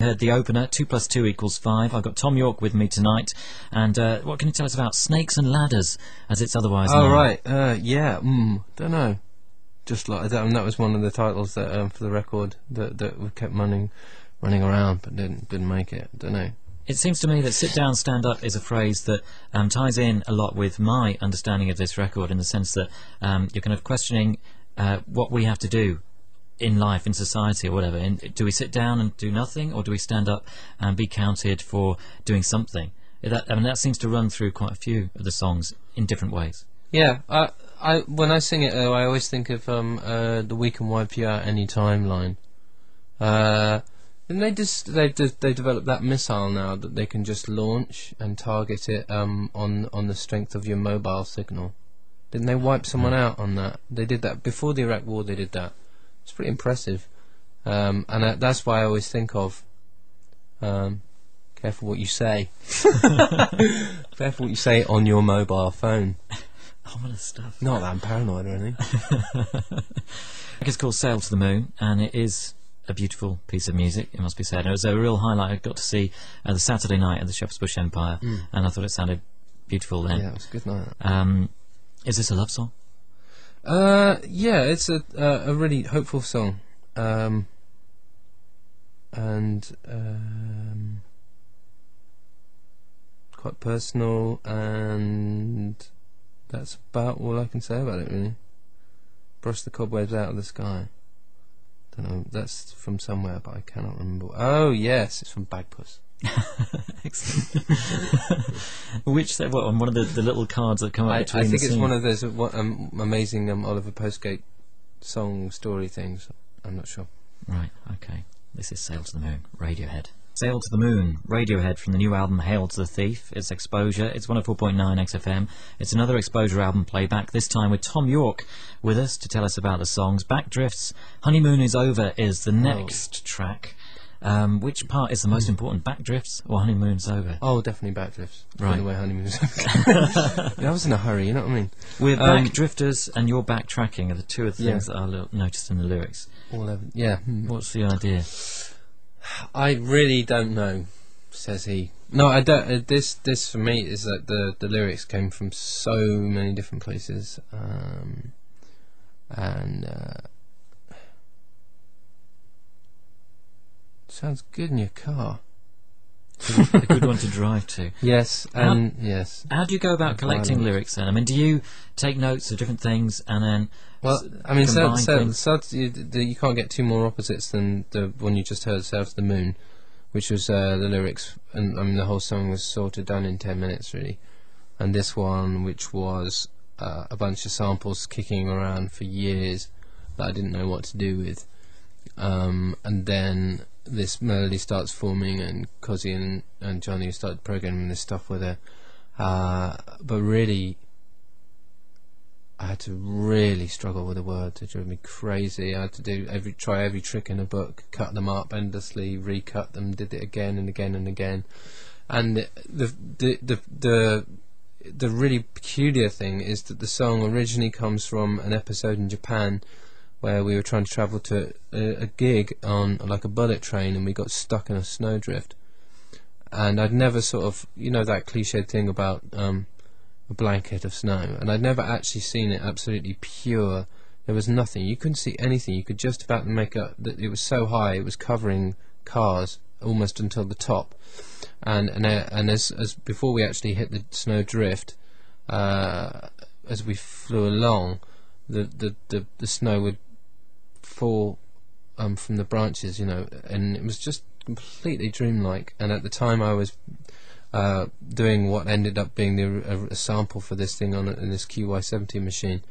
Heard the opener, 2 + 2 = 5. I've got Thom Yorke with me tonight. And what can you tell us about Snakes and Ladders, as it's otherwise known? Oh, right. Don't know. Just like that, that was one of the titles that for the record that we kept running around, but didn't make it. Don't know. It seems to me that sit down, stand up is a phrase that ties in a lot with my understanding of this record, in the sense that you're kind of questioning what we have to do in life, in society, or whatever. Do we sit down and do nothing, or do we stand up and be counted for doing something? That seems to run through quite a few of the songs in different ways. Yeah, I when I sing it, though, I always think of the "We can wipe you out any time" line. And they developed that missile now that they can just launch and target it on the strength of your mobile signal. Didn't they wipe someone out on that? They did that before the Iraq War. They did that. It's pretty impressive, and that's why I always think of careful what you say. Careful what you say on your mobile phone. Ominous stuff. Not that I'm paranoid or anything. It's called Sail to the Moon, and it is a beautiful piece of music, it must be said. It was a real highlight. I got to see the Saturday night at the Shepherd's Bush Empire, and I thought it sounded beautiful then. Yeah, it was a good night. Is this a love song? Yeah, it's a really hopeful song, and quite personal, and that's about all I can say about it, really. Brush the cobwebs out of the sky. Don't know, that's from somewhere, but I cannot remember. Oh yes, it's from Bagpuss. Excellent. On one of the little cards that come up between I think it's scene. one of those amazing Oliver Postgate song story things. I'm not sure. Right, okay. This is Sail to the Moon, Radiohead. Sail to the Moon, Radiohead, from the new album Hail to the Thief. It's Exposure. It's 104.9 XFM. It's another Exposure album playback, this time with Thom Yorke with us to tell us about the songs. Backdrifts, Honeymoon is Over is the next track. Which part is the most important, Backdrifts or Honeymoon's Over? Oh, definitely Backdrifts. Right. The way Honeymoon's Over. I was in a hurry, you know what I mean? We're Backdrifters and you're Backtracking are the two of the things that are noticed in the lyrics. What's the idea? I really don't know, says he. No, I don't. This for me is that the lyrics came from so many different places, and sounds good in your car. A good one to drive to. Yes, yes. How do you go about collecting lyrics then? I mean, do you take notes of different things and then? Well, I mean, you can't get two more opposites than the one you just heard, "Sail to the Moon," which was the lyrics, and I mean the whole song was sorted down in 10 minutes really, and this one, which was a bunch of samples kicking around for years that I didn't know what to do with, and then this melody starts forming, and Cozzy and Johnny started programming this stuff with it, but really I had to really struggle with the words. It drove me crazy. I had to try every trick in a book, cut them up endlessly, recut them, did it again and again and again. And the really peculiar thing is that the song originally comes from an episode in Japan where we were trying to travel to a gig on like a bullet train, and we got stuck in a snowdrift. And I'd never sort of, you know, that cliched thing about a blanket of snow, and I'd never actually seen it absolutely pure. There was nothing, you couldn't see anything, you could just about make up that it was so high it was covering cars almost until the top, and as before we actually hit the snow drift, as we flew along, the snow would fall from the branches, you know, and it was just completely dreamlike. And at the time I was doing what ended up being a sample for this thing in this QY70 machine,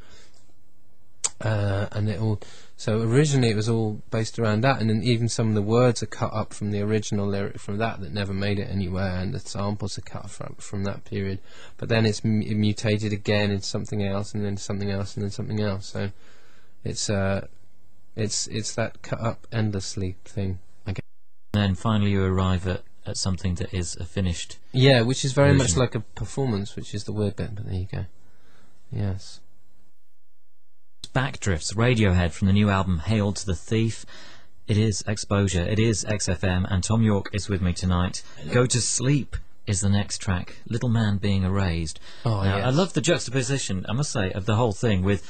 and it all. So originally it was all based around that, and then even some of the words are cut up from the original lyric from that never made it anywhere, and the samples are cut from that period. But then it mutated again into something else, and then something else, and then something else. So it's that cut up endlessly thing, I guess. And then finally you arrive at something that is a finished, which is very version. much like a performance, which is the weird bit, but there you go. Yes. Backdrifts, Radiohead, from the new album Hail to the Thief. It is Exposure, it is XFM, and Thom Yorke is with me tonight. Go to Sleep is the next track, Little Man Being Erased. Oh, now, yes. I love the juxtaposition, I must say, of the whole thing with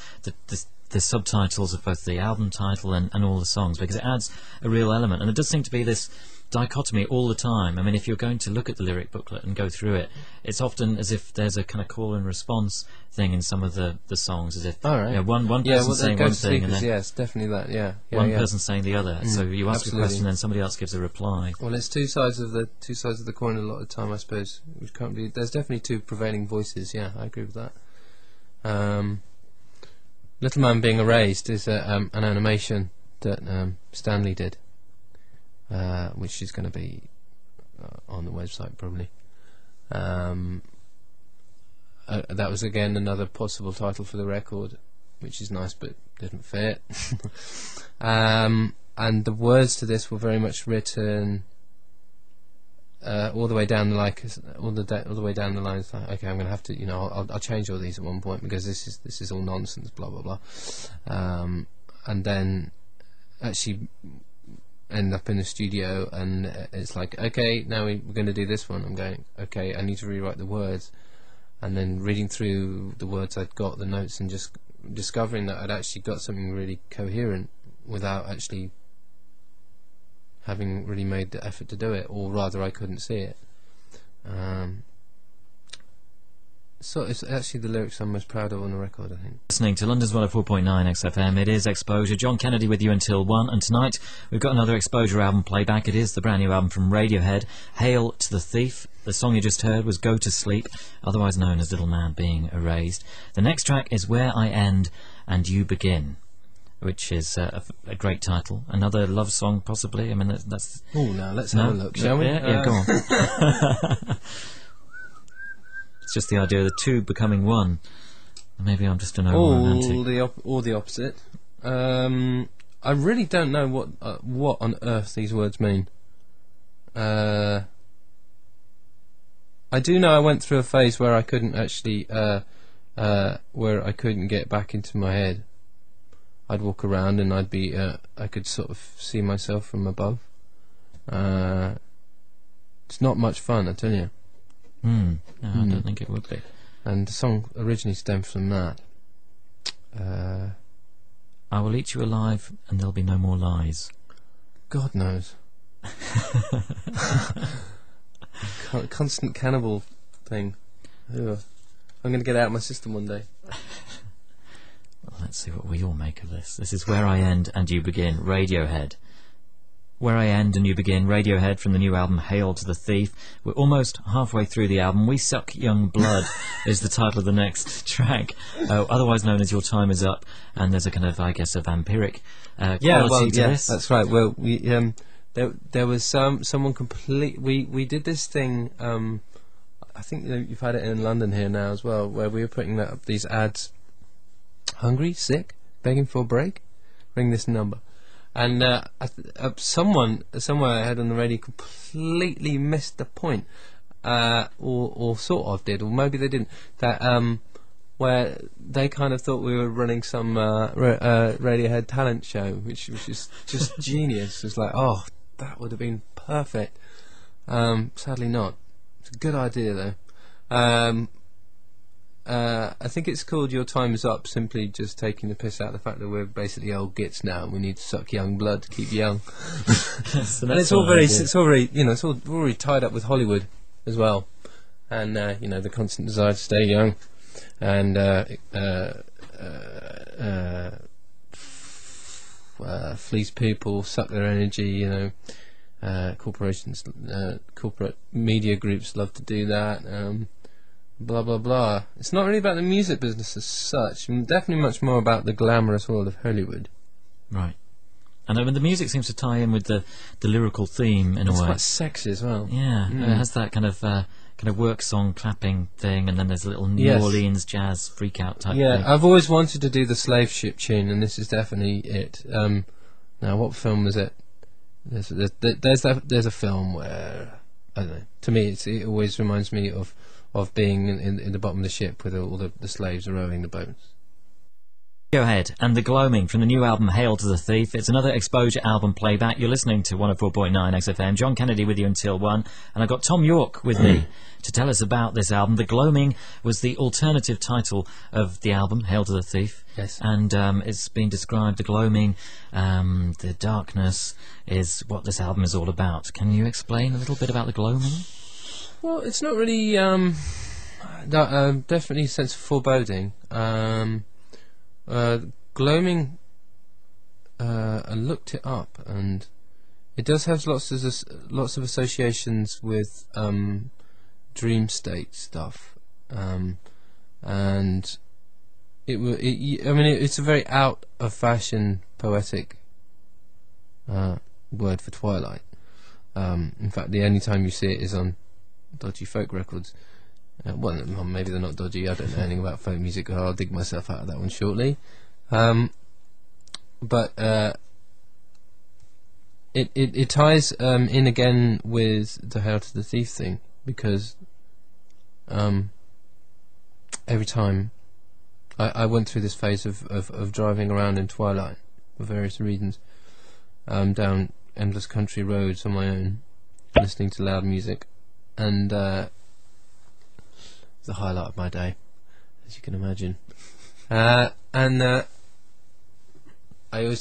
the subtitles of both the album title and all the songs, because it adds a real element, and there does seem to be this dichotomy all the time. I mean, if you're going to look at the lyric booklet and go through it, it's often as if there's a kind of call and response thing in some of the songs, as if one person saying one thing and then yes, definitely that. One person saying the other. So you ask absolutely. a question, then somebody else gives a reply. Well, it's two sides of the coin a lot of the time, I suppose. Which can't be. There's definitely two prevailing voices. Yeah, I agree with that. Little Man Being Erased is an animation that Stanley did, which is going to be on the website probably. That was again another possible title for the record, which is nice but didn't fit. And the words to this were very much written all the way down the all the way down the line. It's like, okay, I'm going to have to, I'll change all these at one point because this is all nonsense, blah blah blah. And then actually end up in the studio, and it's like, okay, now we're going to do this one. I'm going, okay, I need to rewrite the words, and then reading through the words I'd got, the notes, and just discovering that I'd actually got something really coherent without actually having really made the effort to do it, or rather I couldn't see it. So it's actually the lyrics I'm most proud of on the record, I think. Listening to London's 104.9 XFM, it is Exposure. John Kennedy with you until 1, and tonight we've got another Exposure album playback. It is the brand new album from Radiohead, Hail to the Thief. The song you just heard was Go to Sleep, otherwise known as Little Man Being Erased. The next track is Where I End and You Begin, which is a great title. Another love song, possibly. I mean, that's... Oh, now let's have a look, shall we? Yeah, go on. It's just the idea of the two becoming one. Maybe I'm just an over-romantic. Or the opposite. I really don't know what on earth these words mean. I do know I went through a phase where I couldn't actually... where I couldn't get back into my head. I'd walk around and I'd be... I could sort of see myself from above. It's not much fun, I tell you. No, I don't think it would be. And the song originally stemmed from that. I will eat you alive and there'll be no more lies. God knows. Constant cannibal thing. Ugh. I'm going to get it out of my system one day. Well, let's see what we all make of this. This is Where I End and You Begin, Radiohead. Where I End and You Begin, Radiohead, from the new album Hail to the Thief. We're almost halfway through the album. We Suck Young Blood is the title of the next track, otherwise known as Your Time Is Up, and there's a kind of, I guess, a vampiric quality to this. That's right. Well, we there was someone complete... We did this thing, I think you've had it in London here now as well, where we were putting up these ads, hungry, sick, begging for a break, ring this number. And someone somewhere I heard on the radio completely missed the point, or sort of did, or maybe they didn't. That where they kind of thought we were running some Radiohead talent show, which is just genius. It's like, oh, that would have been perfect. Sadly not. It's a good idea though. I think it's called Your Time Is Up, simply just taking the piss out of the fact that we're basically old gits now and we need to suck young blood to keep young. So and it's all very tied up with Hollywood as well, and the constant desire to stay young, and fleece people, suck their energy. Corporations, corporate media groups love to do that. Blah blah blah. It's not really about the music business as such, and definitely much more about the glamorous world of Hollywood. Right. And I mean, the music seems to tie in with the lyrical theme in a way. It's quite sexy as well. Yeah, it has that kind of work song clapping thing, and then there's a little New Orleans jazz freak out type thing. Yeah, I've always wanted to do the slave ship tune, and this is definitely it. Now, what film was it? There's a film where, I don't know. To me, it always reminds me of being in the bottom of the ship with all the slaves rowing the boats. Radiohead and The Gloaming from the new album Hail to the Thief. It's another Exposure album playback. You're listening to 104.9 XFM. John Kennedy with you until 1. And I've got Thom Yorke with me to tell us about this album. The Gloaming was the alternative title of the album, Hail to the Thief. Yes. And it's been described, the gloaming, the darkness, is what this album is all about. Can you explain a little bit about The Gloaming? Well, it's not really... definitely a sense of foreboding. Gloaming, I looked it up, and it does have lots of associations with dream state stuff, and it's a very out of fashion poetic word for Twilight. In fact, the only time you see it is on dodgy folk records. Well, maybe they're not dodgy. I don't know anything about folk music. I'll dig myself out of that one shortly. But it ties in again with the Hail to the Thief thing, because every time I went through this phase of driving around in Twilight for various reasons, down endless country roads on my own, listening to loud music, and the highlight of my day, as you can imagine. I would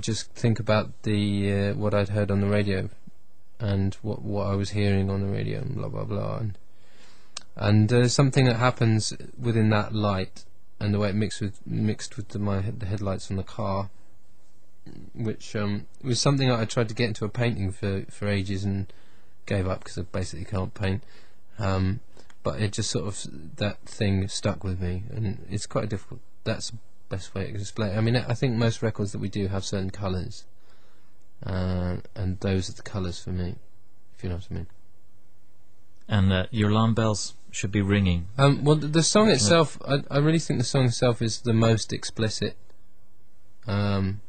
just think about the what I'd heard on the radio, and what I was hearing on the radio, and blah blah blah, and there's something that happens within that light and the way it mixed with the headlights on the car, which was something that I tried to get into a painting for ages and gave up because I basically can't paint. But it just sort of, that thing stuck with me, and it's quite difficult. That's the best way to explain it. I mean, I think most records that we do have certain colours, and those are the colours for me, if you know what I mean. And your alarm bells should be ringing. Well, the song itself, I really think the song itself is the most explicit, not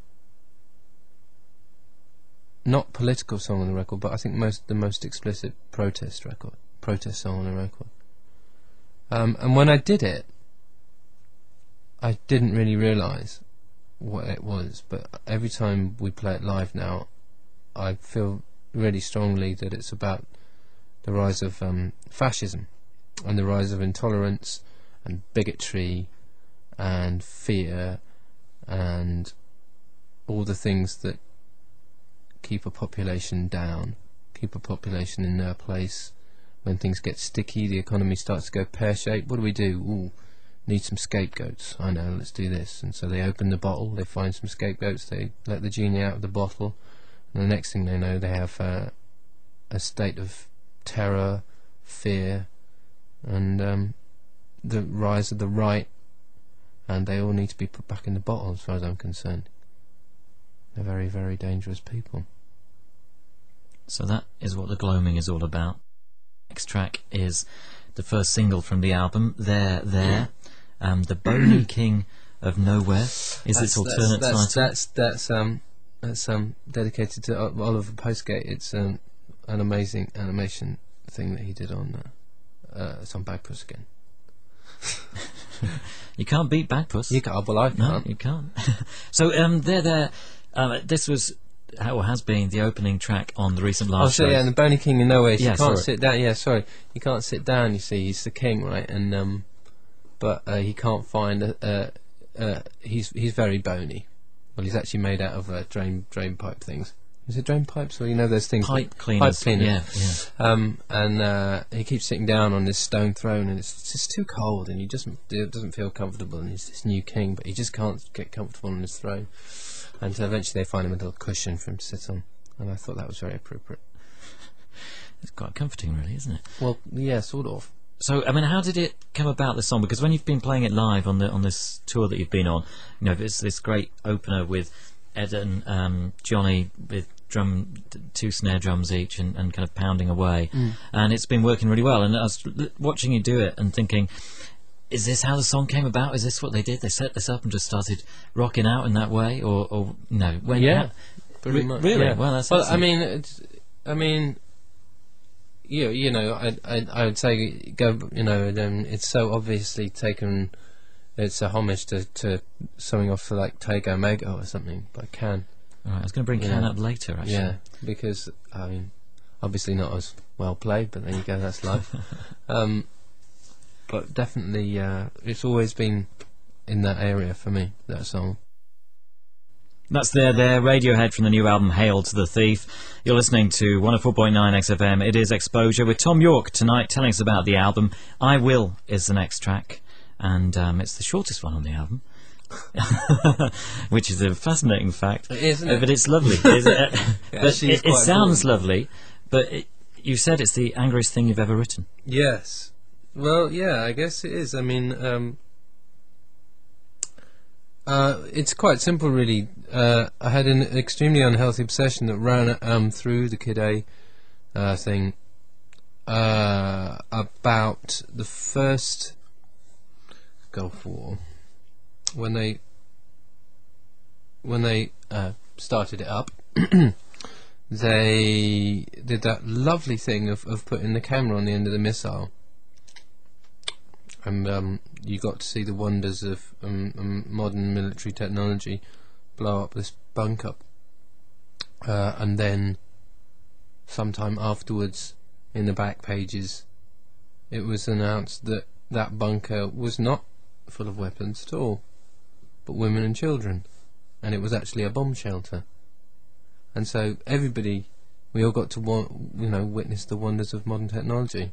political song on the record, but I think the most explicit protest song on the record. And when I did it, I didn't really realise what it was, but every time we play it live now, I feel really strongly that it's about the rise of fascism, and the rise of intolerance and bigotry and fear and all the things that keep a population down, keep a population in their place. When things get sticky, the economy starts to go pear-shaped. What do? Ooh, need some scapegoats. I know, let's do this. And so they open the bottle, they find some scapegoats, they let the genie out of the bottle, and the next thing they know, they have a state of terror, fear, and the rise of the right, and they all need to be put back in the bottle, as far as I'm concerned. They're very, very dangerous people. So that is what The Gloaming is all about. Next track is the first single from the album, There, The Bony King of Nowhere is its alternate title. That's dedicated to Oliver Postgate. It's an amazing animation thing that he did on it's on Bagpuss again. You can't beat Bagpuss. You can't. Well, I can't. No, you can't. So this was, or has been, the opening track on the recent live show. Oh, so yeah, and the Bony King of Nowhere. Yeah, you can't sit down. Yeah, sorry, you can't sit down. You see, he's the king, right? And but he can't find. He's very bony. Well, he's actually made out of drain pipe things. Is it drain pipes, or those things? Pipe cleaners. Yeah. And he keeps sitting down on this stone throne, and it's just too cold, and he doesn't feel comfortable, and he's this new king, but he just can't get comfortable on his throne. And so eventually they find him a little cushion for him to sit on, and I thought that was very appropriate. It's quite comforting, really, isn't it? Well, yeah, sort of. So, I mean, how did it come about, this song? Because when you've been playing it live on this tour that you've been on, it's this great opener with Ed and Johnny with two snare drums each and kind of pounding away, and it's been working really well. And I was watching you do it and thinking, is this how the song came about? Is this what they did? They set this up and just started rocking out in that way, or no? When, yeah, pretty much. Really? Yeah. Well, that's. Well, I mean, I would say go. It's so obviously taken it's a homage to something off like Tego Mego or something by Can. All right, I was going to bring Can up later, actually. Yeah, because I mean, obviously not as well played, but there you go, that's life. But definitely, it's always been in that area for me, that song. That's there, Radiohead from the new album Hail to the Thief. You're listening to 104.9 XFM. It is Exposure with Thom Yorke tonight, telling us about the album. I Will is the next track, and it's the shortest one on the album. Which is a fascinating fact. It is, isn't it? But it's lovely. It sounds lovely, but you said it's the angriest thing you've ever written. Yes. Well, yeah, I guess it is. I mean, it's quite simple, really. I had an extremely unhealthy obsession that ran through the Kid A thing about the first Gulf War, when they started it up. They did that lovely thing of putting the camera on the end of the missile, and you got to see the wonders of modern military technology blow up this bunker, and then sometime afterwards, in the back pages, it was announced that that bunker was not full of weapons at all, but women and children, and it was actually a bomb shelter. And so everybody, we all got to witness the wonders of modern technology.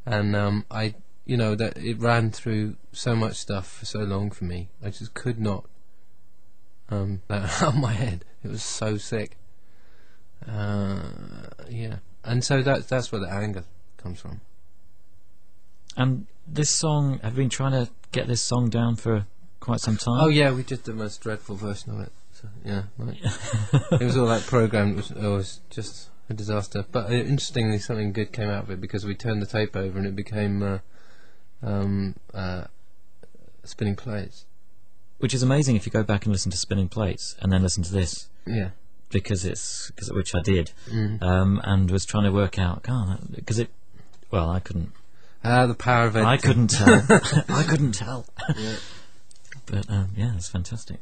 And that it ran through so much stuff for so long for me. I just could not let it out of my head. It was so sick. Yeah, and so that's where the anger comes from. And this song, have you been trying to get this song down for quite some time? Oh yeah, we did the most dreadful version of it. So, yeah, it was all like programmed. It was just a disaster. But interestingly, something good came out of it, because we turned the tape over and it became Spinning Plates. Which is amazing if you go back and listen to Spinning Plates and then listen to this. Yeah. Which I did, and was trying to work out, I couldn't. The power of editing. I couldn't tell. I couldn't tell. Yeah. But it's fantastic.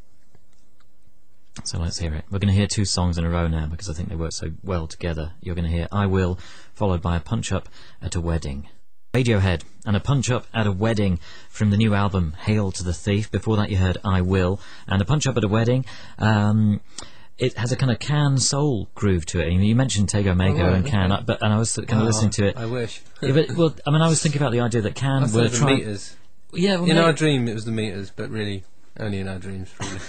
So let's hear it. We're going to hear two songs in a row now, because I think they work so well together. You're going to hear I Will, followed by a punch-up at a wedding. Radiohead and a punch-up at a wedding from the new album Hail to the Thief. Before that you heard I Will and a punch-up at a wedding. It has a kind of Can soul groove to it. You mentioned Tego Mego and Can, and I was kind of listening to it. I wish. I was thinking about the idea that Can were the Meters. Yeah, well, in our dream it was the Meters, but really only in our dreams, really.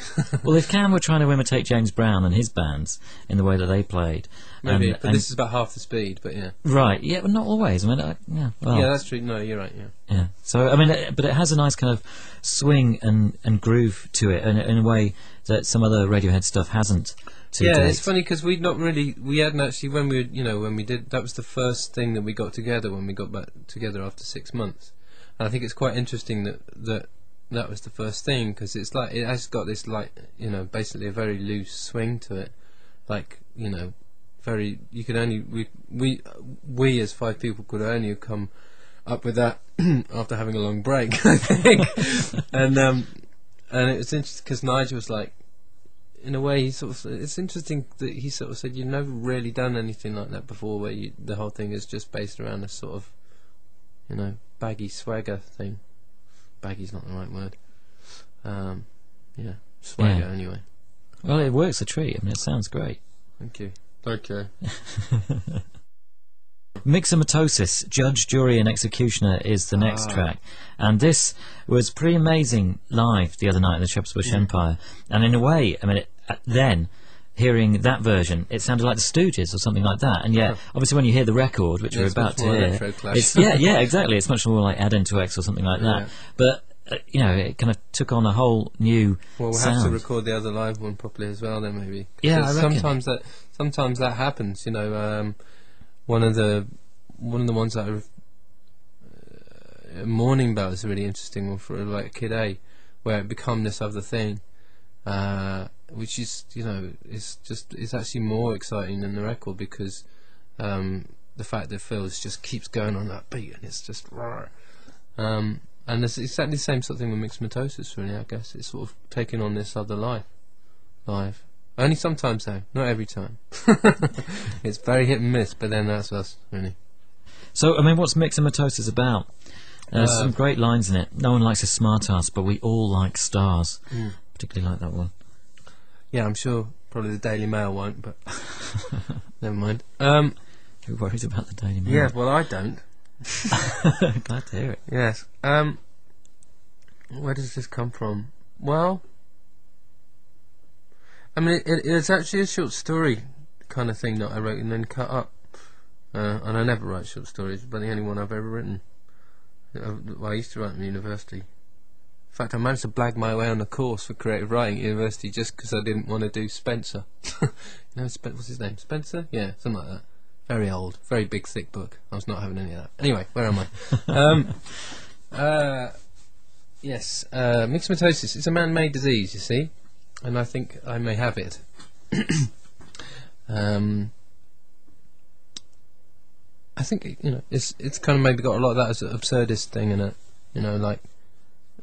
Well, if Can were trying to imitate James Brown and his bands in the way that they played, maybe, but this is about half the speed. But yeah, right, yeah, but not always. Yeah, that's true. No, you're right. Yeah. So but it has a nice kind of swing and groove to it, in a way that some other Radiohead stuff hasn't. Yeah, it's funny because we hadn't actually, when we did, that was the first thing that we got together when we got back together after 6 months, and I think it's quite interesting that was the first thing, because it's like it has got this basically a very loose swing to it, very, you could only we as 5 people could only have come up with that after having a long break, I think. and it was interesting because Nigel was like, in a way, it's interesting that he sort of said, you've never really done anything like that before, where the whole thing is just based around a sort of baggy swagger thing. Baggy's not the right word. Swagger anyway. Well, it works a treat. I mean, it sounds great. Thank you. Okay. Myxomatosis, Judge, Jury and Executioner is the next track, and this was pretty amazing live the other night at the Shepherd's Bush Empire, and in a way, then hearing that version, it sounded like the Stooges or something like that, and yet obviously when you hear the record, which we're about to hear, it's exactly, it's much more like Add Into X or something like that, but it kind of took on a whole new we'll sound. have to record the other live one properly as well then, maybe. Yeah, I reckon. Sometimes that happens, one of the ones that Morning Bell is a really interesting one for like Kid A, where it become this other thing, which is it's actually more exciting than the record, because the fact that Phil just keeps going on that beat and it's just And it's exactly the same sort of thing with Mixomatosis, really, I guess. It's sort of taking on this other life. Only sometimes, though. Not every time. It's very hit and miss, but then that's us, really. So, I mean, what's Mixomatosis about? There's some great lines in it. No one likes a smart ass, but we all like stars. Particularly like that one. Yeah, I'm sure probably the Daily Mail won't, but never mind. Who worries about the Daily Mail? Yeah, well, I don't. Glad to hear it. Yes. Where does this come from? Well, I mean, it's actually a short story kind of thing that I wrote and then cut up. And I never write short stories, but the only one I've ever written. I used to write in university. In fact, I managed to blag my way on a course for creative writing at university just because I didn't want to do Spencer. What's his name? Spencer? Yeah, something like that. Very old, very big, thick book. I was not having any of that. Anyway, where am I? Yes, Mixomatosis. It's a man-made disease, you see, and I think I may have it. I think it's kind of maybe got a lot of that as an absurdist thing in it. Like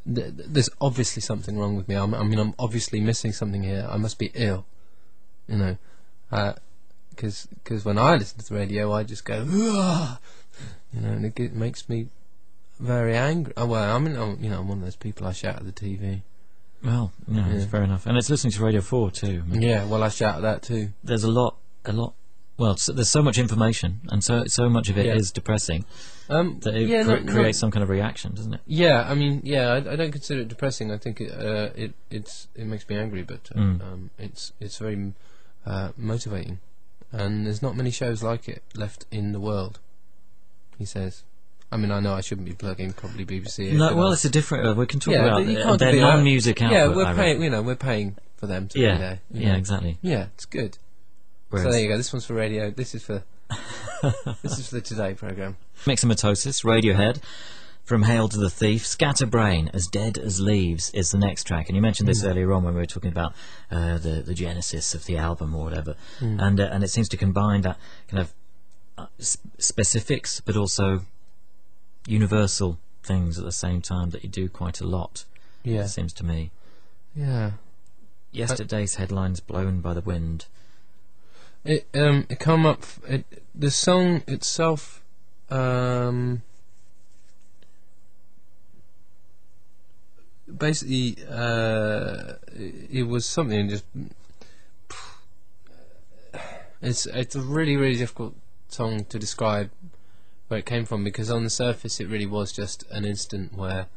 there's obviously something wrong with me. I'm obviously missing something here. I must be ill. Because when I listen to the radio, I just go, and it makes me very angry. Oh, well, I'm one of those people. I shout at the TV. Well, it's fair enough, and it's listening to Radio 4 too. I mean, yeah, well, I shout at that too. There's a lot. Well, there's so much information, and so much of it is depressing that it creates some kind of reaction, doesn't it? Yeah, I mean, I don't consider it depressing. I think it makes me angry, but it's very motivating, and there's not many shows like it left in the world. He says. I mean, I know I shouldn't be plugging probably BBC. No, well, it's a different. We can talk about their non-music output. Yeah, we're paying. We're paying for them to be there. Yeah, exactly. Yeah, it's good. Whereas so there you go. This one's for radio. This is for the Today programme. Mixomatosis, Radiohead, from Hail to the Thief. Scatterbrain, As Dead as Leaves is the next track. And you mentioned this earlier on when we were talking about the genesis of the album or whatever. And it seems to combine that kind of specifics, but also universal things at the same time that you do quite a lot. Yeah, it seems to me. Yeah. Yesterday's headlines blown by the wind. It come up. The song itself. Basically, it was something. Just it's a really, really difficult song to describe where it came from, because on the surface it really was just an instant where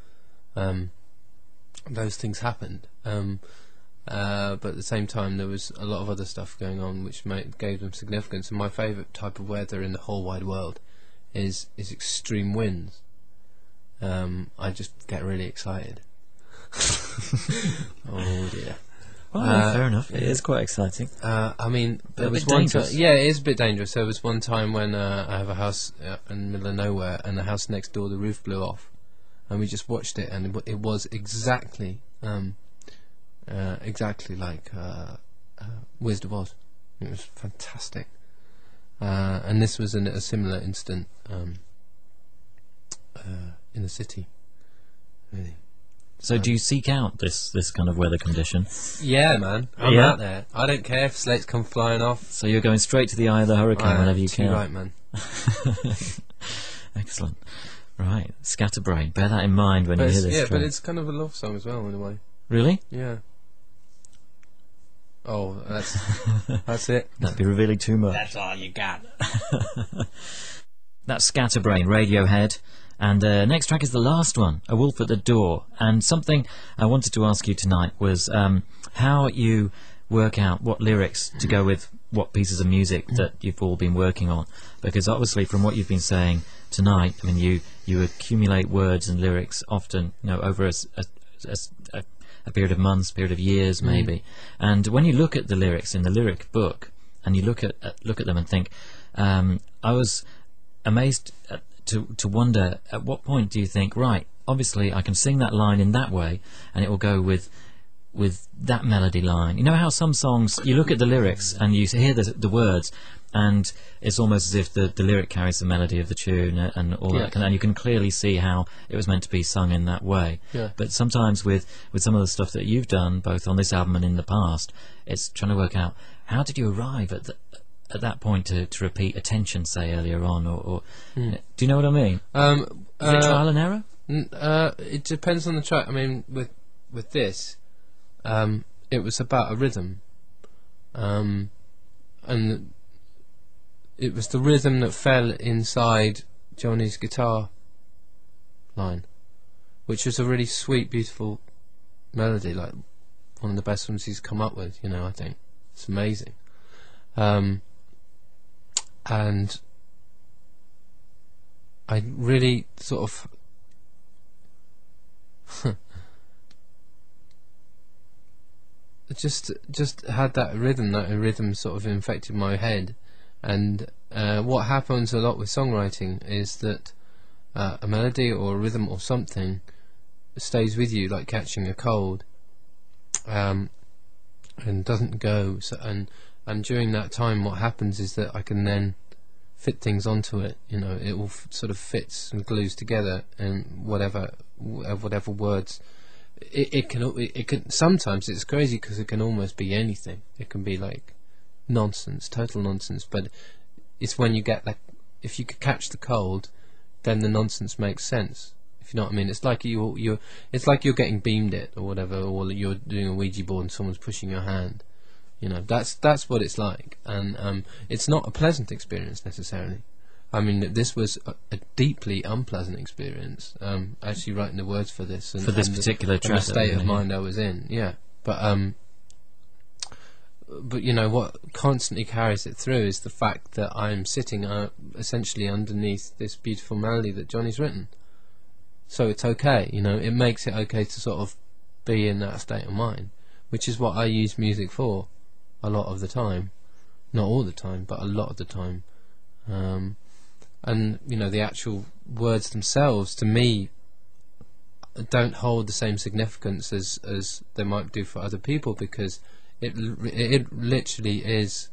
those things happened. But at the same time there was a lot of other stuff going on which gave them significance. And my favourite type of weather in the whole wide world is extreme winds. I just get really excited. Oh dear. Well, fair enough. It is quite exciting. I mean, there was one time. Yeah, it is a bit dangerous. There was one time when I have a house in the middle of nowhere, and the house next door, the roof blew off, and we just watched it, and it was exactly like Wizard of Oz. It was fantastic. And this was a similar instant in the city, really. So do you seek out this kind of weather condition? Yeah, man. I'm out there. I don't care if slates come flying off. So you're going straight to the eye of the hurricane whenever you can. Right, man. Excellent. Right, Scatterbrain. Bear that in mind when you hear this. Yeah, but it's kind of a love song as well, in a way. Really? Yeah. Oh, that's it. That'd be revealing too much. That's all you got. That's Scatterbrain, Radiohead. And next track is the last one, A Wolf at the Door. And something I wanted to ask you tonight was how you work out what lyrics to go with what pieces of music that you've all been working on. Because obviously from what you've been saying tonight, I mean, you accumulate words and lyrics often, over a period of months, period of years maybe. And when you look at the lyrics in the lyric book, and you look at them and think, I was amazed to wonder at what point do you think, right, obviously I can sing that line in that way and it will go with that melody line. You know how some songs, you look at the lyrics and you hear the words and it's almost as if the lyric carries the melody of the tune and all that, and you can clearly see how it was meant to be sung in that way. But sometimes with some of the stuff that you've done, both on this album and in the past, it's trying to work out how did you arrive at that point to repeat Attention, say, earlier on, or do you know what I mean? Is it trial and error? It depends on the track. I mean, with this, it was about a rhythm, and it was the rhythm that fell inside Johnny's guitar line, which was a really sweet, beautiful melody, like one of the best ones he's come up with, I think. It's amazing. And I really sort of just had that rhythm sort of infected my head. And what happens a lot with songwriting is that a melody or a rhythm or something stays with you like catching a cold, and doesn't go. And during that time, what happens is that I can then fit things onto it. It all sort of fits and glues together, and whatever words. It can. Sometimes it's crazy because it can almost be anything. It can be like nonsense, total nonsense. But it's when you get that. If you could catch the cold, then the nonsense makes sense. If you know what I mean. It's like it's like you're getting beamed it or whatever, or you're doing a Ouija board and someone's pushing your hand. That's what it's like, and it's not a pleasant experience necessarily. I mean, this was a deeply unpleasant experience. Actually, writing the words for this and, for this particular track, the state of mind I was in. Yeah, but what constantly carries it through is the fact that I'm sitting essentially underneath this beautiful melody that Johnny's written. So it's okay, it makes it okay to sort of be in that state of mind, which is what I use music for a lot of the time. Not all the time, but a lot of the time. And the actual words themselves, to me, don't hold the same significance as they might do for other people, because it literally is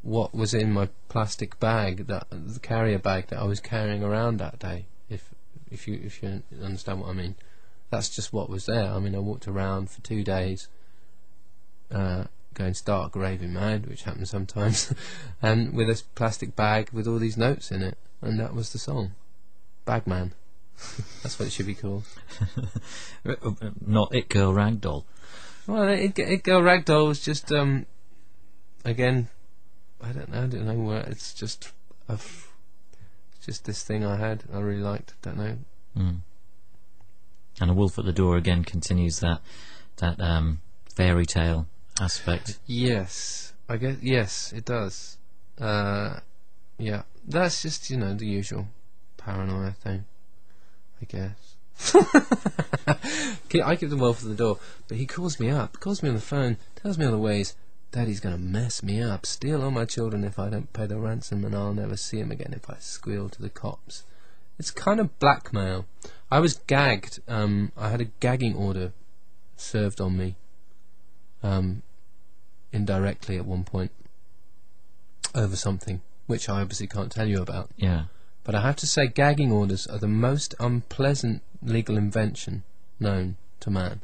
what was in my plastic bag, the carrier bag that I was carrying around that day. If you understand what I mean, that's just what was there. I mean, I walked around for 2 days, going stark raving mad, which happens sometimes, and with a plastic bag with all these notes in it, and that was the song, Bagman. That's what it should be called. Not It Girl Ragdoll. Well, It Girl Ragdoll was just again, I don't know where it's just this thing I really liked. Don't know. And A Wolf at the Door again continues that fairy tale aspect. Yes, I guess. Yes, it does. Yeah, that's just the usual paranoia thing, I guess. I give the Wolf at the Door, but he calls me on the phone, tells me all the ways Daddy's gonna mess me up, steal all my children if I don't pay the ransom, and I'll never see him again if I squeal to the cops. It's kind of blackmail. I was gagged. I had a gagging order served on me, indirectly at one point, over something which I obviously can't tell you about. Yeah. But I have to say, gagging orders are the most unpleasant legal invention known to man.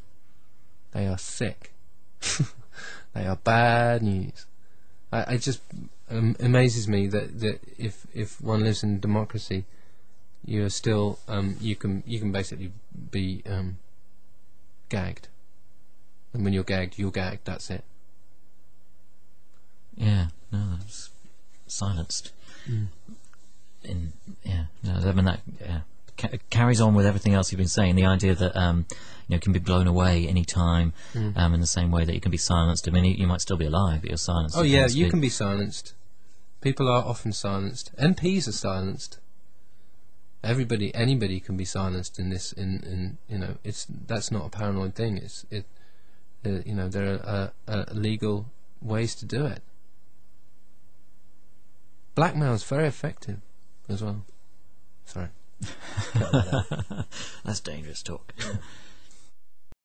They are sick. They are bad news. It just amazes me that if one lives in democracy, you are still you can basically be gagged, and when you're gagged, that's it. Yeah, no, that's silenced. I mean that carries on with everything else you've been saying. The idea that can be blown away any time, in the same way that you can be silenced. I mean, you might still be alive, but you're silenced. Oh yeah, you can be silenced. People are often silenced. MPs are silenced. Anybody can be silenced in this. That's not a paranoid thing. There are legal ways to do it. Blackmail is very effective as well. Sorry. That's dangerous talk.